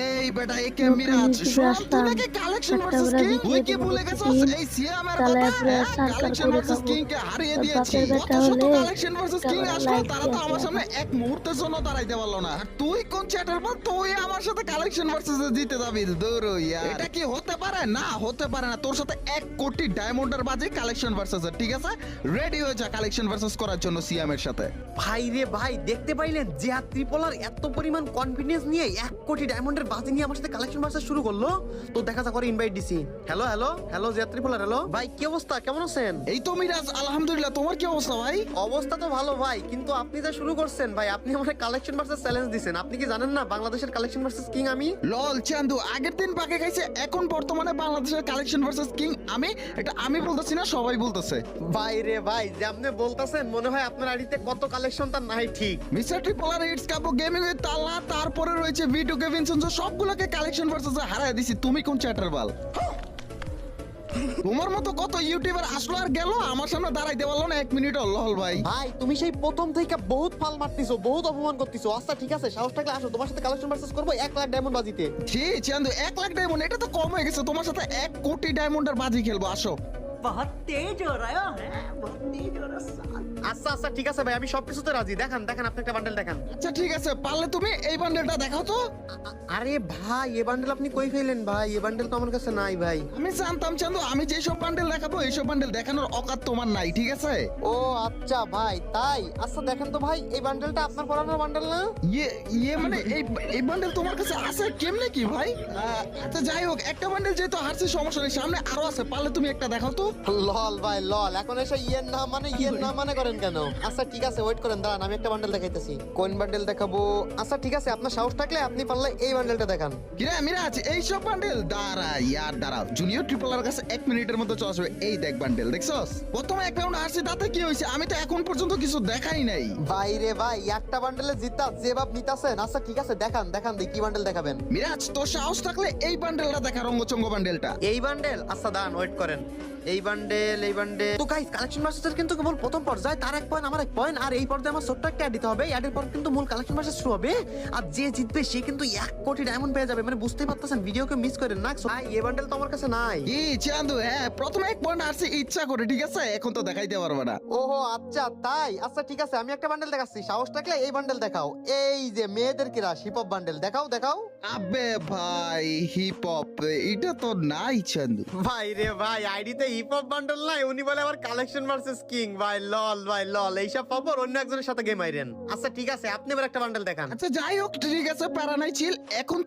এই বেটা একে মিরাজ শোন তুই নাকি কালেকশন ভার্সেস কিং তুই কি ভুলে গেছিস এই সিএমের কথা কালেকশন ভার্সেস কিং কে হারিয়ে দিয়েছি কত শত কালেকশন ভার্সেস কিং আসলো তারা তো আমার সামনে এক মুহূর্তের জন্য দাঁড়াইতে পারলো না আর তুই কোন চ্যাটার পর তুই আমার সাথে কালেকশন ভার্সেস জিতে যাবি দূর ইয়ার এটা কি হতে পারে না হতে পারে না তোর সাথে 1 কোটি ডায়মন্ডের বাজে কালেকশন ভার্সেস ঠিক আছে রেডি হয়ে যা কালেকশন ভার্সেস করার জন্য সিএমের সাথে ভাই রে ভাই দেখতে পাইলেন যে আর ত্রিপলার এত পরিমাণ কনফিডেন্স নিয়ে 1 কোটি ডায়মন্ডের বাজি নিয়ে আমার সাথে কালেকশন ভার্সেস শুরু করলো তো দেখা যাক করে ইনভাইট দিছি হ্যালো হ্যালো হ্যালো যে আর ত্রিপলার হ্যালো ভাই কি অবস্থা কেমন আছেন এই তো মিরাজ আলহামদুলিল্লাহ তোমার কি অবস্থা ভাই অবস্থা তো ভালো ভাই কিন্তু আপনি যা শুরু করছেন ভাই আপনি আমাকে কালেকশন ভার্সেস চ্যালেঞ্জ দিবেন আপনি কি জানেন না বাংলাদেশের কালেকশন ভার্সেস কিং আমি লল চান্দু আগের দিন পাকে খাইছে এখন বর্তমানে বাংলাদেশের কালেকশন ভার্সেস কিং আমি এটা আমি বলতেছি না সবাই বলতেছে ভাই রে ভাই যে আপনি বলতাছেন মনে হয় আপনার আইডিতে কত কালেকশন তার নাই ঠিক মিস্টার ট্রিপলার হিটস কাপো গেমিং উইথ তাল্লা তারপরে রয়েছে ভিডিও কেভিনসন সবগুলোকে কালেকশন ভার্সেস হারায় দিছি তুমি কোন চ্যাটার বাল তোমার মতো কত ইউটিউবার আসলো আর গেল আমার সামনে দাঁড়াইতে পারলো না 1 মিনিটও লল ভাই ভাই তুমি সেই প্রথম থেকে বহুত ফাল মারতিছো বহুত অপমান করতিছো আচ্ছা ঠিক আছে সাহস থাকলে আসো তোমার সাথে কালেকশন ভার্সেস করব 1 লাখ ডায়মন্ড বাজিতে জি চান্দু 1 লাখ ডায়মন্ড এটা তো কম হয়ে গেছে তোমার সাথে 1 কোটি ডায়মন্ডের বাজি খেলবো আসো बहुत तेज हो रहा है बहुत तेज हो रहा है আচ্ছা আচ্ছা ঠিক আছে ভাই আমি সবকিছুতে রাজি দেখান দেখান আপনি একটা বান্ডেল দেখান আচ্ছা ঠিক আছে পারলে তুমি এই বান্ডেলটা দেখাও তো আরে ভাই এই বান্ডেল আপনি কই ফেলেন ভাই এই বান্ডেল তো আমার কাছে নাই ভাই আমি জানতাম চান্দু আমি যে সব বান্ডেল দেখাবো এই সব বান্ডেল দেখানোর অকাত তোমার নাই ঠিক আছে ও আচ্ছা ভাই তাই আচ্ছা দেখেন তো ভাই এই বান্ডেলটা আপনার পরানোর বান্ডেল না ইয়ে মানে এই বান্ডেল তোমার কাছে আছে কেমনে কি ভাই আচ্ছা যাই হোক একটা বান্ডেল যেহেতু হারছে সমস্যা নেই সামনে আরো আছে পারলে তুমি একটা দেখাও তো লল ভাই লল এখন এসে ইয়ের না মানে করেন কেন আচ্ছা ঠিক আছে ওয়েট করেন দাঁড়ান আমি একটা বান্ডেল দেখাইতেছি কোন বান্ডেল দেখাবো আচ্ছা ঠিক আছে আপনার সাহস থাকলে আপনি পারলে এই বান্ডেলটা দেখান কিরে মিরাজ এই সব বান্ডেল দাঁড়াও জুনিয়র ট্রিপলার কাছে 1 মিনিটের মধ্যে চলে আসবে এই দেখ বান্ডেল দেখছস প্রথমে এক রাউন্ড হারছি তাতে কি হয়েছে আমি তো এখন পর্যন্ত কিছু দেখাই নাই ভাই রে ভাই একটা বান্ডেলে জিতা যে বাপ নিতাছেন আচ্ছা ঠিক আছে দেখান দেখি কি বান্ডেল দেখাবেন মিরাজ তোর সাহস থাকলে এই বান্ডেলটা দেখা রঙ্গচঙ্গ বান্ডেলটা এই বান্ডেল আচ্ছা দাঁড়ান ওয়েট করেন এই বান্ডেল তো গাইস কালেকশন মাস্টার কিন্তু কেবল প্রথম পর্যায়ে তার 1 পয়েন্ট আমার 1 পয়েন্ট আর এই পর্যায়ে আমার ছোট্ট একটা অ্যাড দিতে হবে অ্যাডের পর কিন্তু মূল কালেকশন মাস্টার শুরু হবে আর যে জিতবে সে কিন্তু 1 কোটি ডায়মন্ড পেয়ে যাবে মানে বুঝতেই পারতেছেন ভিডিওকে মিস করেন না ভাই এই বান্ডেল তো আমার কাছে নাই কি চান্দু হ্যাঁ প্রথমে 1 পয়েন্ট হারছি ইচ্ছা করে ঠিক আছে এখন তো দেখাইতে পারবো না ওহো আচ্ছা তাই আচ্ছা ঠিক আছে আমি একটা বান্ডেল দেখাচ্ছি সাহস থাকলে এই বান্ডেল দেখাও এই যে মেয়েদের কিরা হিপ হপ বান্ডেল দেখাও আবে ভাই হিপ হপ এটা তো নাই চান্দু ভাই রে ভাই আইডিতে হিপ হপ বান্ডেল নাই উনি বলে আবার কালেকশন ভার্সেস কিং ভাই লল এইসব খবর অন্য একজনের সাথে গেম আইরেন আচ্ছা ঠিক আছে আপনি এবার একটা বান্ডেল দেখান আচ্ছা যাই হোক ঠিক আছে প্যারা নাই চিল এখন